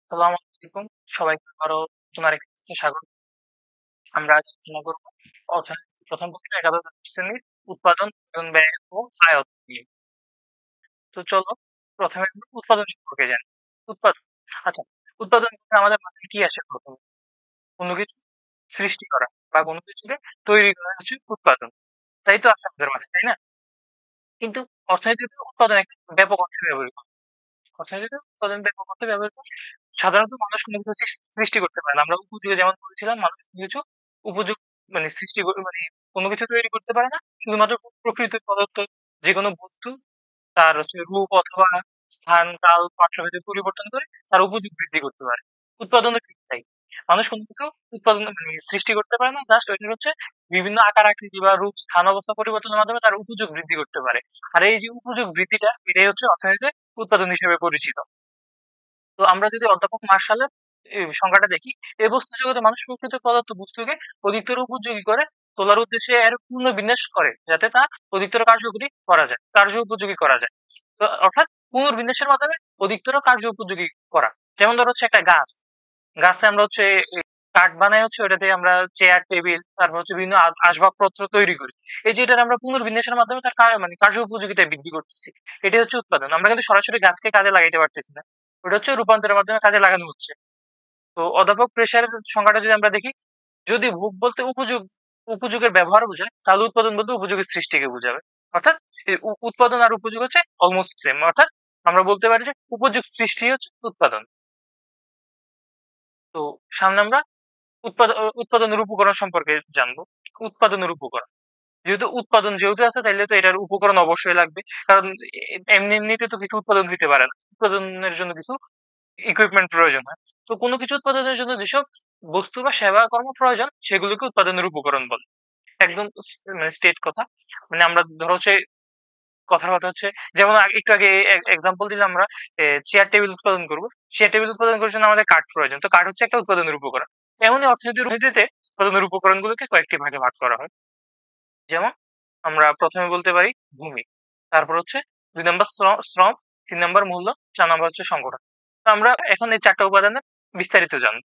আসসালামু আলাইকুম। সবাইকে আবারও নতুন আরেকটি ক্লাসে স্বাগত। আমরা আজ আলোচনা করব অর্থনীতির প্রথম পত্র একাদশ শ্রেণীর উৎপাদন, ব্যয় ও আয় অধ্যায় নিয়ে। তো চলো প্রথমে আমরা উৎপাদন সম্পর্কে জানি। উৎপাদন। আচ্ছা, উৎপাদন বলতে আমাদের মাথায় কি আসে প্রথমে? কোনো কিছু সৃষ্টি করা বা কোনো কিছুকে তৈরি করা হচ্ছে উৎপাদন। তাই তো আসে আমাদের মাথায়, তাই না? কিন্তু অর্থনীতিতে উৎপাদন একটা ব্যাপক অর্থে ব্যবহৃত হয়। অর্থনীতিতে উৎপাদন ব্যাপক অর্থে ব্যবহৃত হয়। সাধারণত মানুষ কোনো কিছু সৃষ্টি করতে পারে না। আমরা উপযোগে যেমন বলেছিলাম মানুষ কোনো কিছু উপযোগ সৃষ্টি মানে কোনো কিছু তৈরি করতে পারে না। শুধুমাত্র প্রকৃত প্রদত্ত যেকোনো বস্তু তার হচ্ছে রূপ অথবা স্থান, কাল, পাত্রভেদে পরিবর্তন করে তার উপযোগ বৃদ্ধি করতে পারে। উৎপাদনও ঠিক তাই। মানুষ কোনো কিছু উৎপাদন সৃষ্টি করতে পারে না। জাস্ট ওইটার হচ্ছে বিভিন্ন আকার আকৃতি বা রূপ, স্থান, অবস্থা পরিবর্তনের মাধ্যমে তার উপযোগ বৃদ্ধি করতে পারে। আর এই যে উপযোগ বৃদ্ধিটা এটাই হচ্ছে অর্থনীতিতে উৎপাদন হিসেবে পরিচিত। তো আমরা যদি অধ্যাপক মার্শালের সংজ্ঞাটা দেখি, এই বস্তু জগতে মানুষ প্রকৃত পদার্থ বস্তুকে অধিকতর উপযোগী করে তোলার উদ্দেশ্যে এর পুনর্বিন্যাস করে যাতে তা অধিকতর কার্যকরী করা যায়, কার্য উপযোগী করা যায়। তো অর্থাৎ পুনর্বিন্যাসের মাধ্যমে অধিকতর কার্য উপযোগী করা। যেমন ধরো হচ্ছে একটা গাছ, গাছে আমরা হচ্ছে কাঠ বানাই হচ্ছে ওটা দিয়ে আমরা চেয়ার টেবিল তারপর হচ্ছে বিভিন্ন আসবাবপত্র তৈরি করি। এই যে এটার আমরা পুনর্বিন্যাসের মাধ্যমে তার কার্য উপযোগিতা বৃদ্ধি করতেছি। এটাই হচ্ছে উৎপাদন। আমরা কিন্তু সরাসরি গাছকে কাজে লাগাইতে পারতেছি না, ওটা হচ্ছে রূপান্তরের মাধ্যমে কাজে লাগানো হচ্ছে। তো অধ্যাপক প্রেসারের সংজ্ঞাটা যদি আমরা দেখি, যদি ভোগ বলতে উপযোগের ব্যবহার বোঝায় তাহলে উৎপাদন বলতে উপযোগের সৃষ্টিকে বোঝাবে। অর্থাৎ এই উৎপাদন আর উপযোগ হচ্ছে অলমোস্ট সেম। অর্থাৎ আমরা বলতে পারি যে উপযোগ সৃষ্টি হচ্ছে উৎপাদন। তো সামনে আমরা উৎপাদনের উপকরণ সম্পর্কে জানবো। উৎপাদনের উপকরণ, যেহেতু আছে তাইলে তো এটার উপকরণ অবশ্যই লাগবে। কারণ এমনিতে তো কিছু উৎপাদন হইতে পারে না। উৎপাদনের জন্য কিছু ইকুইপমেন্ট প্রয়োজন হয়। তো কোনো কিছু উৎপাদনের জন্য যেসব বস্তু বা সেবা কর্ম প্রয়োজন সেগুলোকে উৎপাদনের উপকরণ বলে। একদম স্টেট কথা। আমরা ধরো হচ্ছে কথার কথা হচ্ছে, যেমন একটু আগে এক্সাম্পল দিলাম আমরা, চেয়ার টেবিল উৎপাদন করব। চেয়ার টেবিল উৎপাদন করার জন্য আমাদের কাঠ প্রয়োজন। তো কাঠ হচ্ছে একটা উৎপাদনের উপকরণ। এমনই অর্থনীতিতে উৎপাদনের উপকরণগুলোকে কয়েকটি ভাগে ভাগ করা হয়। যেমন আমরা প্রথমে বলতে পারি ভূমি, তারপর হচ্ছে ২ নাম্বার শ্রম, ৩ নাম্বার মূল্য, ৪ নাম্বার হচ্ছে সংগঠন। তো আমরা এখন এই ৪ টা উপাদানের বিস্তারিত জানব।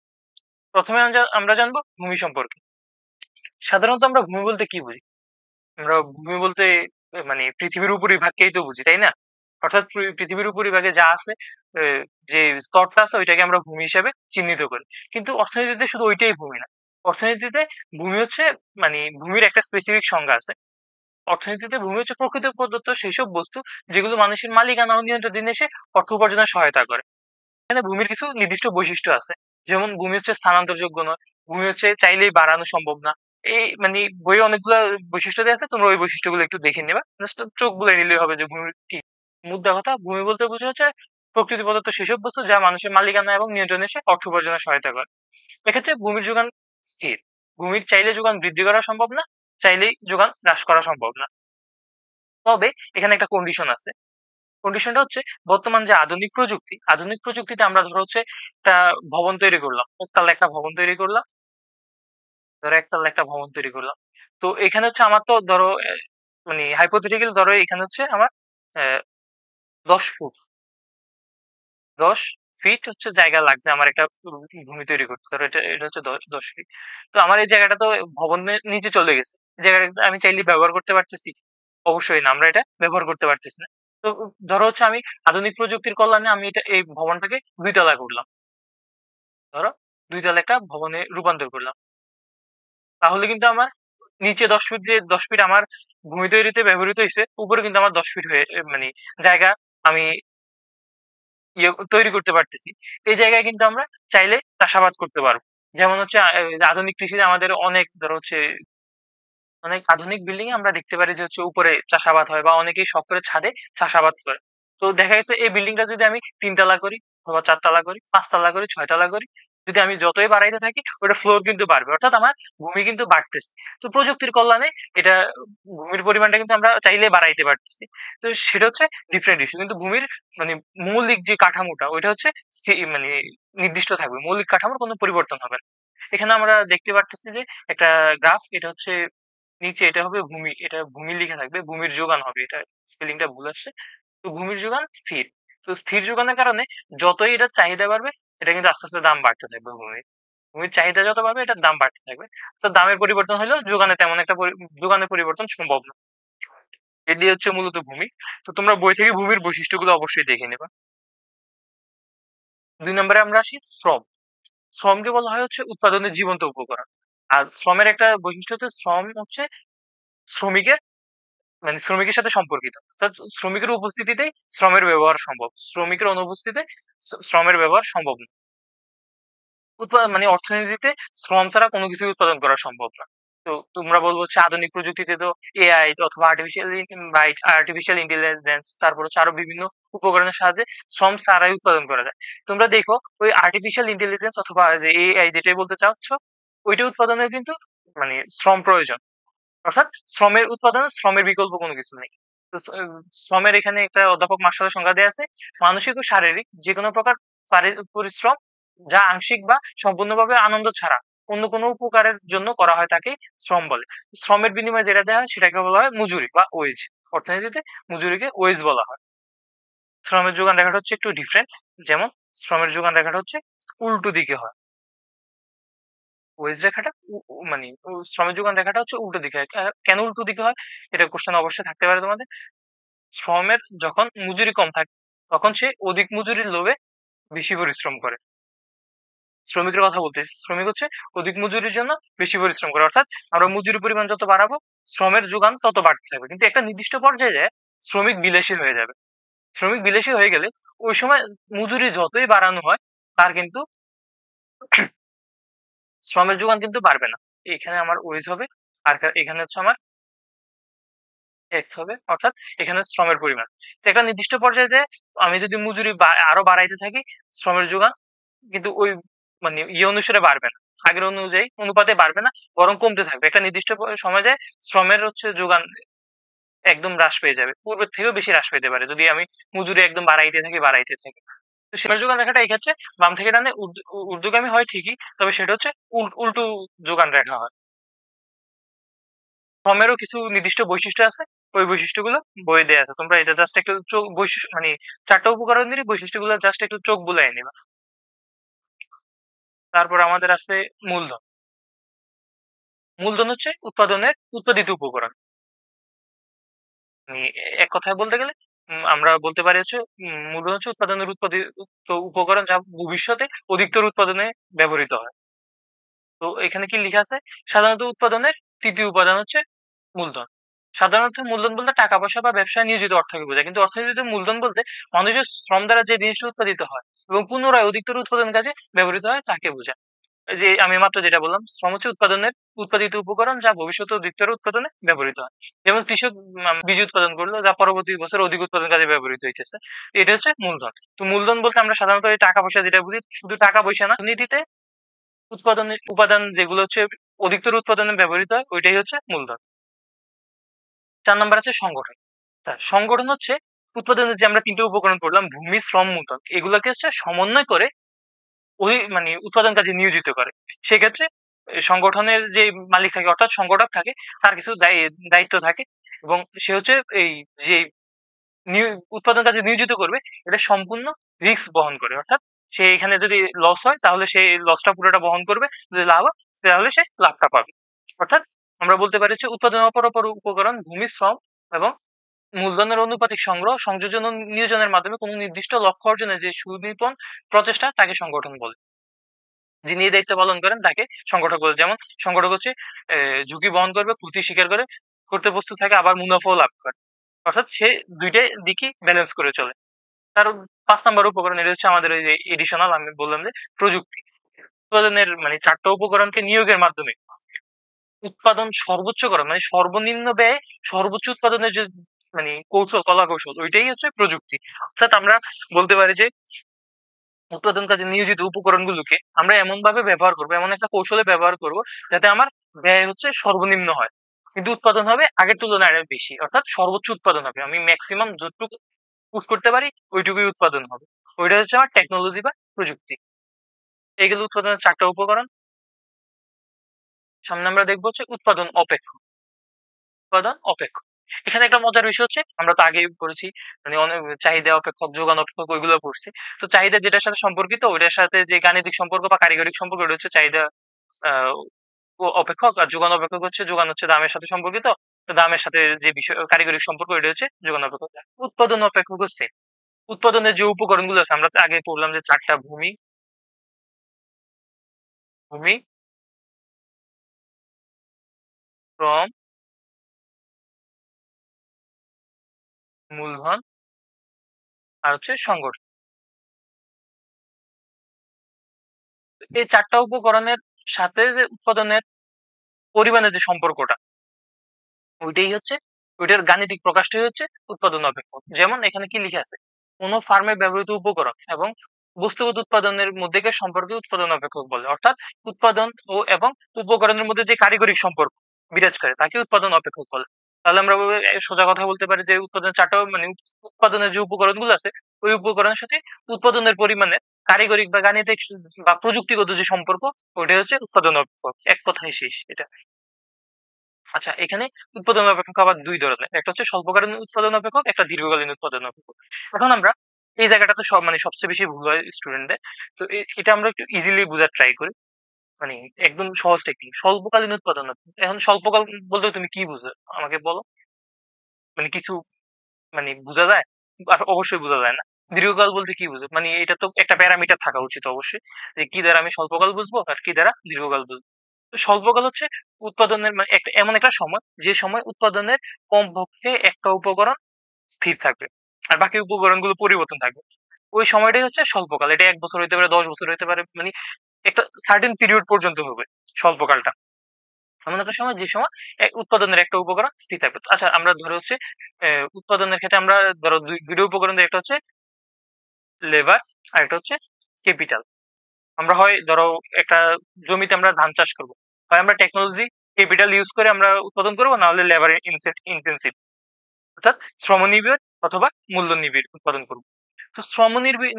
প্রথমে আমরা জানবো ভূমি সম্পর্কে। সাধারণত আমরা ভূমি বলতে কি বুঝি? আমরা ভূমি বলতে পৃথিবীর উপরিভাগকেই তো বুঝি, তাই না? অর্থাৎ পৃথিবীর উপরিভাগে যা আছে, এ যে স্তরটা আছে ওইটাকে আমরা ভূমি হিসেবে চিহ্নিত করি। কিন্তু অর্থনীতিতে শুধু ওইটাই ভূমি না। অর্থনীতিতে ভূমি হচ্ছে ভূমির একটা স্পেসিফিক সংজ্ঞা আছে। অর্থনীতিতে ভূমি হচ্ছে প্রকৃত প্রদত্ত সেসব বস্তু যেগুলো মানুষের মালিকানা ও নিয়ন্ত্রণাধীন এসে অর্থ উপার্জনে সহায়তা করে। এখানে ভূমির কিছু নির্দিষ্ট বৈশিষ্ট্য আছে। যেমন ভূমি হচ্ছে স্থানান্তরযোগ্য নয়, ভূমি হচ্ছে চাইলেই বাড়ানো সম্ভব না। এই বইয়ে অনেকগুলা বৈশিষ্ট্য দেয়া আছে। তোমরা ওই বৈশিষ্ট্যগুলো একটু দেখে নিবা। জাস্ট চোখ বুলাই নিলেই হবে যে ভূমি কি। মুদ্রা কথা, ভূমি বলতে বোঝা হচ্ছে প্রকৃতি প্রদত্ত সেসব বস্তু যা মানুষের মালিকানা এবং নিয়ন্ত্রণে এসে অর্থ উপার্জনে সহায়তা করে। এক্ষেত্রে ভূমির যোগান স্থির। ভূমির চাইলে যোগান বৃদ্ধি করা সম্ভব না, চাইলেই যোগান হ্রাস করা সম্ভব না। তবে এখানে একটা কন্ডিশন আছে। কন্ডিশনটা হচ্ছে বর্তমান যে আধুনিক প্রযুক্তিতে আমরা ধরো হচ্ছে একটা ভবন তৈরি করলাম। একতলা একটা ভবন তৈরি করলাম। ধরো একতলা একটা ভবন তৈরি করলাম। তো এখানে হচ্ছে আমার তো ধরো hypothetical ধরো এখানে হচ্ছে আমার অ্যা ১০ ফুট ১০ ফিট হচ্ছে জায়গা লাগছে আমার একটা ভূমি তৈরি করতে। ধরো এটা হচ্ছে ১০ ফিট। তো আমার এই জায়গাটা তো ভবনের নিচে চলে গেছে। জায়গাটা আমি চাইলে ব্যবহার করতে পারতেছি? অবশ্যই না। আমরা এটা ব্যবহার করতে পারতেছি না। তো ধরো হচ্ছে আমি আধুনিক প্রযুক্তির কল্যাণে আমি এই ভবনটাকে ২ তলা করলাম। ধরো ২ তলা একটা ভবনে রূপান্তর করলাম। তাহলে কিন্তু আমার নিচে ১০ ফিট, যে ১০ ফিট আমার ভূমি তৈরিতে ব্যবহৃত হইছে, উপরে কিন্তু আমার ১০ ফিট হয়ে জায়গা আমি তৈরি করতে পারতেছি। এই জায়গায় কিন্তু আমরা চাইলে চাষাবাদ করতে পারবো। যেমন হচ্ছে আধুনিক কৃষিতে আমাদের অনেক ধরো হচ্ছে অনেক আধুনিক বিল্ডিং এ আমরা দেখতে পারি যে হচ্ছে উপরে চাষাবাদ হয় বা অনেকেই শখ করে ছাদে চাষাবাদ করে। তো দেখা গেছে এই বিল্ডিংটা যদি আমি ৩ তলা করি অথবা ৪ তলা করি, ৫ তলা করি, ৬ তলা করি, যদি আমি যতই বাড়াইতে থাকি ওটার ফ্লোর কিন্তু বাড়বে। অর্থাৎ আমার ভূমি কিন্তু বাড়তেছে। তো প্রযুক্তির কল্যাণে এটা ভূমির পরিমাণটা কিন্তু আমরা চাইলেই বাড়াইতে পারতেছি। তো সেটা হচ্ছে ডিফারেন্ট ইস্যু। কিন্তু ভূমির মানে মৌলিক যে কাঠামোটা ওইটা হচ্ছে মানে নির্দিষ্ট থাকবে। মৌলিক কাঠামোর কোনো পরিবর্তন হবে না। এখানে আমরা দেখতে পারতেছি যে একটা গ্রাফ, এটা হচ্ছে নিচে এটা হবে ভূমি, এটা ভূমি লিখা থাকবে, ভূমির যোগান হবে। এটা স্পেলিংটা ভুল আসছে। তো ভূমির যোগান স্থির। তো স্থির যোগানের কারণে যতই এটার চাহিদা বাড়বে এটা কিন্তু আস্তে আস্তে দাম বাড়তে থাকবে ভূমির। ভূমির চাহিদা যত বাড়বে এটার দাম বাড়তে থাকবে। তো দামের পরিবর্তন হলেও যোগানে তেমন একটা যোগানের পরিবর্তন সম্ভব না। এটি হচ্ছে মূলত ভূমি। তো তোমরা বই থেকে ভূমির বৈশিষ্ট্যগুলো অবশ্যই দেখে নেবা। ২ নম্বরে আমরা আসি শ্রম। শ্রমকে বলা হয় হচ্ছে উৎপাদনের জীবন্ত উপকরণ। আর শ্রমের একটা বৈশিষ্ট্য হচ্ছে শ্রম হচ্ছে শ্রমিকের শ্রমিকের সাথে সম্পর্কিত। অর্থাৎ শ্রমিকের উপস্থিতিতেই শ্রমের ব্যবহার সম্ভব। শ্রমিকের অনুপস্থিতিতে শ্রমের ব্যবহার সম্ভব না। অর্থনীতিতে শ্রম ছাড়া কোনো কিছুই উৎপাদন করা সম্ভব না। তো তোমরা বলবো হচ্ছে আধুনিক প্রযুক্তিতে তো এআই অথবা আর্টিফিশিয়াল ইন্টেলিজেন্স, তারপর হচ্ছে আরো বিভিন্ন উপকরণের সাহায্যে শ্রম ছাড়াই উৎপাদন করা যায়। তোমরা দেখো ওই আর্টিফিশিয়াল ইন্টেলিজেন্স অথবা যে এআই যেটাই বলতে চাচ্ছ, ওইটা উৎপাদনে কিন্তু শ্রম প্রয়োজন। অর্থাৎ শ্রমের উৎপাদনে শ্রমের বিকল্প কোনো কিছু নেই। তো শ্রমের এখানে একটা অধ্যাপক মার্শালের সংজ্ঞা দেয়া আছে, মানসিক ও শারীরিক যেকোনো প্রকার পরিশ্রম যা আংশিক বা সম্পূর্ণভাবে আনন্দ ছাড়া অন্য কোনো উপকারের জন্য করা হয় তাকে শ্রম বলে। শ্রমের বিনিময়ে যেটা দেওয়া হয় সেটাকে বলা হয় মজুরি বা ওয়েজ। অর্থনীতিতে মজুরিকে ওয়েজ বলা হয়। শ্রমের যোগান রেখাটা হচ্ছে একটু ডিফারেন্ট। যেমন শ্রমের যোগান রেখাটা হচ্ছে উল্টো দিকে হয়। ওয়েজ রেখাটা শ্রমের যোগান রেখাটা হচ্ছে উল্টো দিকে হয়। কেন উল্টো দিকে হয়? এটা কোশ্চেন অবশ্যই থাকতে পারে তোমাদের। শ্রমের যখন মজুরি কম থাকে তখন সে অধিক মজুরির লোভে বেশি পরিশ্রম করে। শ্রমিকের কথা বলতেছি। শ্রমিক হচ্ছে অধিক মজুরির জন্য বেশি পরিশ্রম করে। অর্থাৎ আমরা মজুরির পরিমাণ যত বাড়াবো শ্রমের যোগান তত বাড়তে থাকবে। কিন্তু একটা নির্দিষ্ট পর্যায়ে যেয়ে শ্রমিক বিলাসী হয়ে যাবে। শ্রমিক বিলাসী হয়ে গেলে ওই সময় মজুরি যতই বাড়ানো হয় তার কিন্তু শ্রমের যোগান কিন্তু বাড়বে না। এখানে আমার ওয়েজ হবে আর এখানে হচ্ছে আমার এক্স হবে। অর্থাৎ এখানে শ্রমের পরিমাণ। তো একটা নির্দিষ্ট পর্যায়ে যেয়ে আমি যদি মজুরি আরো বাড়াইতে থাকি শ্রমের যোগান কিন্তু ওই অনুসারে বাড়বে না। আগের অনুযায়ী অনুপাতে বাড়বে না, বরং কমতে থাকবে। একটা নির্দিষ্ট সময় যায় শ্রমের হচ্ছে যোগান একদম হ্রাস পেয়ে যাবে। পূর্বের থেকেও বেশি হ্রাস পেতে পারে যদি আমি মজুরি একদম বাড়াইতে থাকি। তো শ্রমের যোগান রেখাটা এই ক্ষেত্রে বাম থেকে ডানে ঊর্ধ্বগামী হয় ঠিকই, তবে সেটা হচ্ছে উল্টো যোগান রেখা হয়। শ্রমেরও কিছু নির্দিষ্ট বৈশিষ্ট্য আছে। ওই বৈশিষ্ট্যগুলো বইয়ে দেয়া আছে। তোমরা এটা জাস্ট একটু চোখ বৈশিষ্ট্য ৪ টা উপকরণেরই বৈশিষ্ট্যগুলো জাস্ট একটু চোখ বুলায়ে নিবা। তারপর আমাদের আছে মূলধন। মূলধন হচ্ছে উৎপাদনের উৎপাদিত উপকরণ। এক কথায় বলতে গেলে আমরা বলতে পারি হচ্ছে মূলধন হচ্ছে উৎপাদনের উৎপাদিত উপকরণ যা ভবিষ্যতে অধিকতর উৎপাদনে ব্যবহৃত হয়। তো এখানে কি লিখা আছে? সাধারণত উৎপাদনের ৩য় উপাদান হচ্ছে মূলধন। সাধারণত মূলধন বলতে টাকা পয়সা বা ব্যবসায় নিয়োজিত অর্থকে বোঝায়। কিন্তু অর্থনীতিতে মূলধন বলতে মানুষের শ্রম দ্বারা যে জিনিসটা উৎপাদিত হয় এবং পুনরায় অধিকতর উৎপাদন কাজে ব্যবহৃত হয় তাকে বোঝায়। এই যে আমি মাত্র যেটা বললাম, শ্রম হচ্ছে উৎপাদিত উপকরণ যা ভবিষ্যতে অধিকতর উৎপাদনে ব্যবহৃত হয়। যেমন কৃষক বীজ উৎপাদন করলো যা পরবর্তী বছর অধিক উৎপাদন কাজে ব্যবহৃত হইতেছে। এটা হচ্ছে মূলধন। তো মূলধন বলতে আমরা সাধারণত এই টাকা পয়সা যেটা বুঝি, শুধু টাকা পয়সা না, অর্থনীতিতে উৎপাদনের উপাদান যেগুলো হচ্ছে অধিকতর উৎপাদনে ব্যবহৃত হয় ওইটাই হচ্ছে মূলধন। ৪ নাম্বার আছে সংগঠন। সংগঠন হচ্ছে উৎপাদনের যে আমরা ৩ টে উপকরণ পড়লাম, ভূমি, শ্রম, মূলধন, এগুলাকে হচ্ছে সমন্বয় করে ওই উৎপাদন কাজে নিয়োজিত করে। সেক্ষেত্রে সংগঠনের যে মালিক থাকে অর্থাৎ সংগঠক থাকে তার কিছু দায়িত্ব থাকে এবং সে হচ্ছে এই যে উৎপাদন কাজে নিয়োজিত করবে এটা সম্পূর্ণ রিস্ক বহন করে। অর্থাৎ সে এখানে যদি লস হয় তাহলে সে লসটা পুরোটা বহন করবে, যদি লাভ হয় তাহলে সে লাভটা পাবে। অর্থাৎ আমরা বলতে পারি যে উৎপাদনের অপর উপকরণ ভূমি, শ্রম এবং মূলধনের অনুপাতিক সংগ্রহ, সংযোজন ও নিয়োজনের মাধ্যমে কোনো নির্দিষ্ট লক্ষ্য অর্জনের যে সুনিপুণ প্রচেষ্টা তাকে সংগঠন বলে। যিনি এই দায়িত্ব পালন করেন তাকে সংগঠক বলে। যেমন সংগঠক হচ্ছে ঝুঁকি বহন করবে, ক্ষতি স্বীকার করতে প্রস্তুত থাকে, আবার মুনাফাও লাভ করে। অর্থাৎ সে ২ টাই দিকই ব্যালেন্স করে চলে। তার ৫ নাম্বার উপকরণ এটা হচ্ছে আমাদের ওই যে এডিশনাল আমি বললাম যে প্রযুক্তি। উৎপাদনের ৪ টা উপকরণকে নিয়োগের মাধ্যমে উৎপাদন সর্বোচ্চ করা সর্বনিম্ন ব্যয়ে সর্বোচ্চ উৎপাদনের যে কলা কৌশল ওইটাই হচ্ছে প্রযুক্তি। অর্থাৎ আমরা বলতে পারি যে উৎপাদন কাজে নিয়োজিত উপকরণগুলোকে আমরা এমনভাবে ব্যবহার করব, এমন একটা কৌশলে ব্যবহার করব যাতে আমার ব্যয় হচ্ছে সর্বনিম্ন হয়। কিন্তু উৎপাদন হবে আগের তুলনায় আরো বেশি। অর্থাৎ সর্বোচ্চ উৎপাদন হবে। আমি ম্যাক্সিমাম যতটুকু পুশ করতে পারি ওইটুকুই উৎপাদন হবে। ওইটা হচ্ছে আমার টেকনোলজি বা প্রযুক্তি। এগুলো উৎপাদনের ৪ টা উপকরণ। সামনে আমরা দেখব হচ্ছে উৎপাদন অপেক্ষ। উৎপাদন অপেক্ষ। এখানে একটা মজার বিষয় হচ্ছে আমরা তো আগেই পড়েছি, মানে অনেক চাহিদা অপেক্ষক, যোগান অপেক্ষক ওইগুলো পড়ছি। তো চাহিদা যেটার সাথে সম্পর্কিত ওইটার সাথে যে গাণিতিক সম্পর্ক বা কারিগরিক সম্পর্ক ওটা হচ্ছে চাহিদা আহ অপেক্ষক, আর যোগান অপেক্ষক হচ্ছে যোগান হচ্ছে দামের সাথে সম্পর্কিত। তো দামের সাথে যে বিষয় কারিগরিক সম্পর্ক এটা হচ্ছে যোগান অপেক্ষক। উৎপাদন অপেক্ষক হচ্ছে উৎপাদনের যে উপকরণগুলো আছে, আমরা আগে পড়লাম যে 4টা: ভূমি, ভূমি, শ্রম, মূলধন, আর হচ্ছে সংগঠন। এই 4টা উপকরণের সাথে যে উৎপাদনের পরিমাণের যে সম্পর্কটা, ওইটাই হচ্ছে ওইটার গাণিতিক প্রকাশটাই হচ্ছে উৎপাদন অপেক্ষক। যেমন এখানে কি লিখে আছে, কোন ফার্মে ব্যবহৃত উপকরণ এবং বস্তুগত উৎপাদনের মধ্যেকার সম্পর্কে উৎপাদন অপেক্ষক বলে। অর্থাৎ উৎপাদন ও এবং উপকরণের মধ্যে যে কারিগরিক সম্পর্ক বিরাজ করে তাকে উৎপাদন অপেক্ষক বলে। তাহলে আমরা সোজা কথা বলতে পারি যে উৎপাদনের 4টা মানে উৎপাদনের যে উপকরণগুলো আছে ওই উপকরণের সাথে উৎপাদনের পরিমাণে কারিগরিক বা গাণিতিক বা প্রযুক্তিগত যে সম্পর্ক ওইটাই হচ্ছে উৎপাদন অপেক্ষক। এক কথায় শেষ এটা। আচ্ছা, এখানে উৎপাদন অপেক্ষক আবার ২ ধরনের। একটা হচ্ছে স্বল্পকালীন উৎপাদন অপেক্ষক, একটা দীর্ঘকালীন উৎপাদন অপেক্ষক। এখন আমরা এই জায়গাটাতে মানে সবচেয়ে বেশি ভুল হয় স্টুডেন্টদের। তো এটা আমরা একটু ইজিলি বুঝার ট্রাই করি। মানে একদম সহজ টেকনিক। স্বল্পকালীন উৎপাদন অপেক্ষক। এখন স্বল্পকাল বলতে তুমি কি বুঝো? আমাকে বলো। মানে কিছু মানে বুঝা যায়? অবশ্যই বুঝা যায় না। দীর্ঘকাল বলতে কি বুঝো? মানে এটা তো একটা প্যারামিটার থাকা উচিত অবশ্যই। যে কি দ্বারা আমি স্বল্পকাল বুঝবো আর কি দ্বারা দীর্ঘকাল বুঝবো। তো স্বল্পকাল হচ্ছে উৎপাদনের মানে একটা এমন একটা সময় যে সময় উৎপাদনের কমপক্ষে একটা উপকরণ স্থির থাকবে। আর বাকি উপকরণগুলো পরিবর্তন থাকবে। ওই সময়টাই হচ্ছে স্বল্পকাল। এটা ১ বছর হইতে পারে, ১০ বছর হইতে পারে। মানে একটা সার্টেন পিরিয়ড পর্যন্ত হবে স্বল্পকালটা। এমন একটা সময় যে সময় উৎপাদনের একটা উপকরণ স্থির থাকবে। তো আচ্ছা, আমরা ধরে হচ্ছে উৎপাদনের ক্ষেত্রে আমরা ধরো ২ টা উপকরণ দিয়ে, একটা হচ্ছে লেবার আরেকটা হচ্ছে ক্যাপিটাল। আমরা হয় ধরো একটা জমিতে আমরা ধান চাষ করব। হয় আমরা টেকনোলজি ক্যাপিটাল ইউজ করে আমরা উৎপাদন করব, না হলে লেবার ইনটেনসিভ অর্থাৎ শ্রমনিবিড় অথবা মূল্য নিবিড় উৎপাদন করব। তো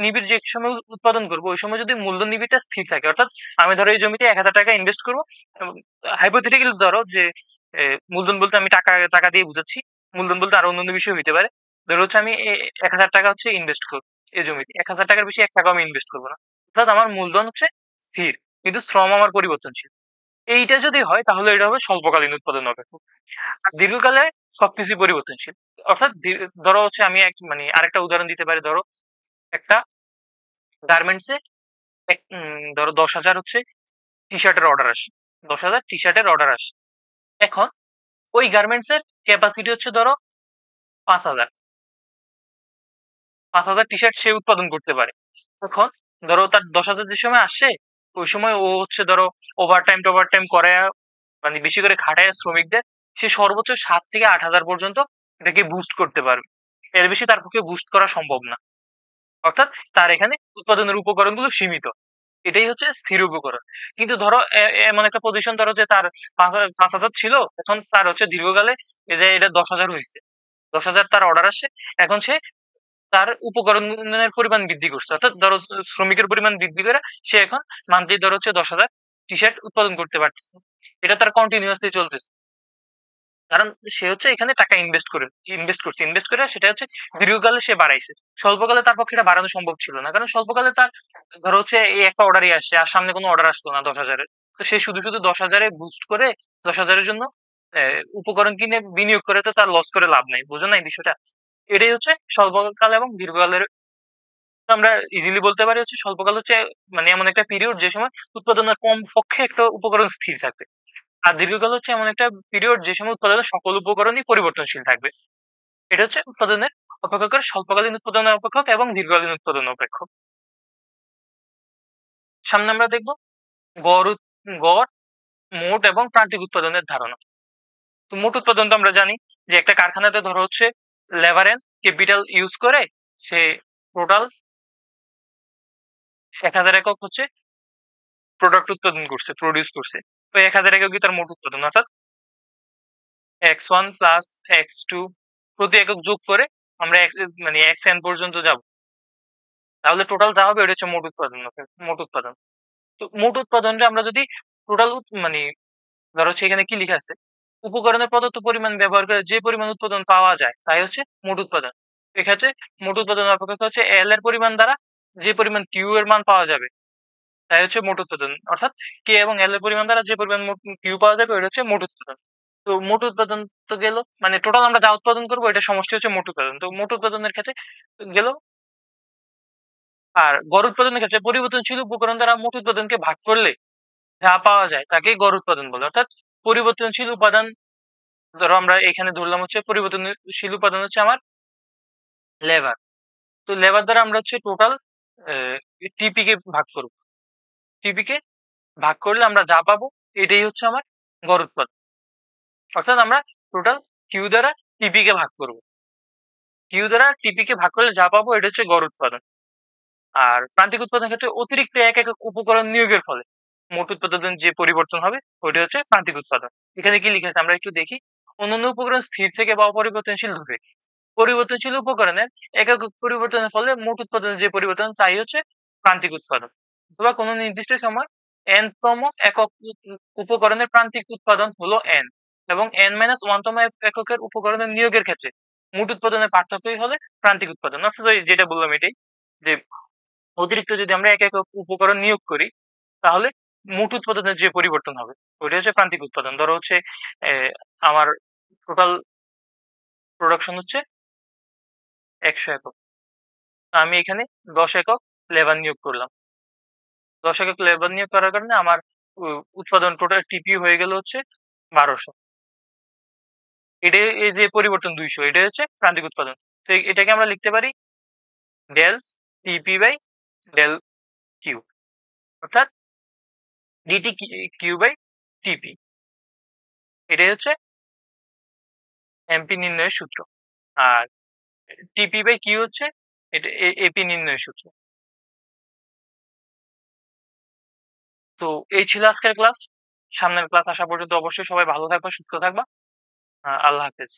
নিবিড় যে সময় উৎপাদন করব ওই সময় যদি মূল্য নিবিড়টা স্থির থাকে, অর্থাৎ আমি ধরো এই জমিতে ১,০০০ টাকা ইনভেস্ট করব। হাইপোথেটিক্যালি ধরো যে মূলধন বলতে আমি টাকা টাকা দিয়ে বুঝাচ্ছি। মূলধন বলতে আরো অন্যান্য বিষয় হইতে পারে। ধরো হচ্ছে আমি ১,০০০ টাকা হচ্ছে ইনভেস্ট করব এই জমিতে। ১,০০০ টাকার বেশি ১ টাকাও আমি ইনভেস্ট করব না। অর্থাৎ আমার মূলধন হচ্ছে স্থির, কিন্তু শ্রম আমার পরিবর্তনশীল। এইটা যদি হয় তাহলে এটা হবে স্বল্পকালীন উৎপাদন অপেক্ষক। আর দীর্ঘকালে সবকিছুই পরিবর্তনশীল। অর্থাৎ ধরো হচ্ছে আমি মানে আরেকটা উদাহরণ দিতে পারি। ধরো একটা গার্মেন্টস এ ধরো ১০,০০০ হচ্ছে টি-শার্টের অর্ডার আসে। ১০,০০০ টি-শার্টের অর্ডার আসে। এখন ওই গার্মেন্টস এর ক্যাপাসিটি হচ্ছে ধরো ৫,০০০। ৫,০০০ টি-শার্ট সে উৎপাদন করতে পারে। এখন ধরো তার ১০,০০০ যে সময় আসছে ওই সময় ও হচ্ছে ধরো ওভারটাইম করায়া মানে বেশি করে খাটায়া শ্রমিকদের সে সর্বোচ্চ ৭ থেকে ৮,০০০ পর্যন্ত এটাকে বুস্ট করতে পারবে। এর বেশি তার পক্ষে বুস্ট করা সম্ভব না। অর্থাৎ তার এখানে উৎপাদনের উপকরণগুলো সীমিত। এটাই হচ্ছে স্থির উপকরণ। কিন্তু ধরো এমন একটা পজিশন ধরো যে তার ৫,০০০ ছিল, এখন তার হচ্ছে দীর্ঘকালে এই যে এটা ১০,০০০ হইছে। ১০,০০০ তার অর্ডার আসছে। এখন সে তার উপকরণের পরিমাণ বৃদ্ধি করছে। অর্থাৎ ধরো শ্রমিকের পরিমাণ বৃদ্ধি করে সে এখন মান্থলি ধরো হচ্ছে ১০,০০০ টি-শার্ট উৎপাদন করতে পারতেছে। এটা তার কন্টিনিউয়াসলি চলতেছে। কারণ সে হচ্ছে এখানে টাকা ইনভেস্ট করে সেটা হচ্ছে দীর্ঘকালে সে বাড়াইছে। স্বল্পকালে তার পক্ষে এটা বাড়ানো সম্ভব ছিল না। কারণ স্বল্পকালে তার ধরো হচ্ছে এই একটা অর্ডারই আসছে। আর সামনে কোনো অর্ডার আসলো না ১০,০০০ এর। তো সে শুধু ১০,০০০ এ বুস্ট করে ১০,০০০ এর জন্য উপকরণ কিনে বিনিয়োগ করে তো তার লস করে লাভ নাই। বুঝো নাই বিষয়টা? এটাই হচ্ছে স্বল্পকাল এবং দীর্ঘকালের। আমরা ইজিলি বলতে পারি হচ্ছে স্বল্পকাল হচ্ছে মানে এমন একটা পিরিয়ড যে সময় উৎপাদনের কমপক্ষে একটা উপকরণ স্থির থাকবে। আর দীর্ঘকাল হচ্ছে এমন একটা পিরিয়ড যে সময় উৎপাদনের সকল উপকরণই পরিবর্তনশীল থাকবে। এটা হচ্ছে উৎপাদনের অপেক্ষকের স্বল্পকালীন উৎপাদন অপেক্ষক এবং দীর্ঘকালীন উৎপাদন অপেক্ষক। সামনে আমরা দেখব গড়, গড়, মোট এবং প্রান্তিক উৎপাদনের ধারণা। তো মোট উৎপাদন তো আমরা জানি যে একটা কারখানাতে ধরো হচ্ছে লেবার এন্ড ক্যাপিটাল ইউজ করে সে টোটাল ১,০০০ একক হচ্ছে প্রোডাক্ট উৎপাদন করছে, প্রোডিউস করছে। তো ১,০০০ এককই তার মোট উৎপাদন। অর্থাৎ x1 প্লাস x2 প্রতি একক যোগ করে আমরা মানে xn পর্যন্ত যাব। তাহলে টোটাল যা হবে এটা হচ্ছে মোট উৎপাদন। মোট উৎপাদন। তো মোট উৎপাদনটা আমরা যদি টোটাল মানে ধরো হচ্ছে এখানে কি লিখা আছে, উপকরণের প্রদত্ত পরিমাণ ব্যবহার করে যে পরিমাণ উৎপাদন পাওয়া যায় তাই হচ্ছে মোট উৎপাদন। এক্ষেত্রে মোট উৎপাদন অপেক্ষক হচ্ছে L এর পরিমাণ দ্বারা যে পরিমাণ Q এর মান পাওয়া যাবে তাই হচ্ছে মোট উৎপাদন। অর্থাৎ K এবং L এর পরিমাণ দ্বারা যে পরিমাণ Q পাওয়া যাবে ওইটা হচ্ছে মোট উৎপাদন। তো মোট উৎপাদন তো গেল, মানে টোটাল আমরা যা উৎপাদন করবো এটা সমষ্টি হচ্ছে মোট উৎপাদন। তো মোট উৎপাদনের ক্ষেত্রে গেল। আর গড় উৎপাদনের ক্ষেত্রে পরিবর্তনশীল উপকরণ দ্বারা মোট উৎপাদনকে ভাগ করলে যা পাওয়া যায় তাকে গড় উৎপাদন বলে। অর্থাৎ পরিবর্তনশীল উপাদান, ধরো আমরা এখানে ধরলাম হচ্ছে পরিবর্তনশীল উপাদান হচ্ছে আমার লেবার। তো লেবার দ্বারা আমরা হচ্ছে টোটাল টিপি কে ভাগ করব। টিপি কে ভাগ করলে আমরা যা পাবো এটাই হচ্ছে আমার গড় উৎপাদন। অর্থাৎ আমরা টোটাল কিউ দ্বারা টিপি কে ভাগ করব। কিউ দ্বারা টিপি কে ভাগ করলে যা পাবো এটা হচ্ছে গড় উৎপাদন। আর প্রান্তিক উৎপাদনের ক্ষেত্রে অতিরিক্ত এক একক উপকরণ নিয়োগের ফলে মোট উৎপাদন যে পরিবর্তন হবে ওইটা হচ্ছে প্রান্তিক উৎপাদন। এখানে কি লিখেছে আমরা একটু দেখি। অন্যান্য উপকরণ স্থির থেকে বা অপরিবর্তনশীল হবে। পরিবর্তনশীল উপকরণের একক পরিবর্তনের ফলে মোট উৎপাদনের যে পরিবর্তন তাই হচ্ছে প্রান্তিক উৎপাদন। অথবা কোনো নির্দিষ্ট সময় n তম একক উপকরণের প্রান্তিক উৎপাদন হলো n, এবং n-1তম এককের উপকরণের নিয়োগের ক্ষেত্রে মোট উৎপাদনের পার্থক্যই হলে প্রান্তিক উৎপাদন। অর্থাৎ যেটা বললাম এটাই, যে অতিরিক্ত যদি আমরা এক একক উপকরণ নিয়োগ করি তাহলে মোট উৎপাদনের যে পরিবর্তন হবে ওইটা হচ্ছে প্রান্তিক উৎপাদন। ধরো হচ্ছে আমার টোটাল প্রোডাকশন হচ্ছে 100 একক, আমি এখানে 10 একক লেবার নিয়োগ করলাম। 10 একক লেবার নিয়োগ করার কারণে আমার উৎপাদন টোটাল টিপি হয়ে গেল হচ্ছে 1200। এটা এই যে পরিবর্তন 200, এটা হচ্ছে প্রান্তিক উৎপাদন। তো এটাকে আমরা লিখতে পারি ডেল টিপি বাই ডেল কিউ, অর্থাৎ ডিটি কিউ বাই টিপি। এটাই হচ্ছে এমপি নির্ণয়ের সূত্র। আর টিপি বাই কিউ হচ্ছে এটা এপি নির্ণয়ের সূত্র। তো এই ছিল আজকের ক্লাস। সামনের ক্লাস আসা পর্যন্ত অবশ্যই সবাই ভালো থাকবা, সুস্থ থাকবা। আল্লাহ হাফেজ।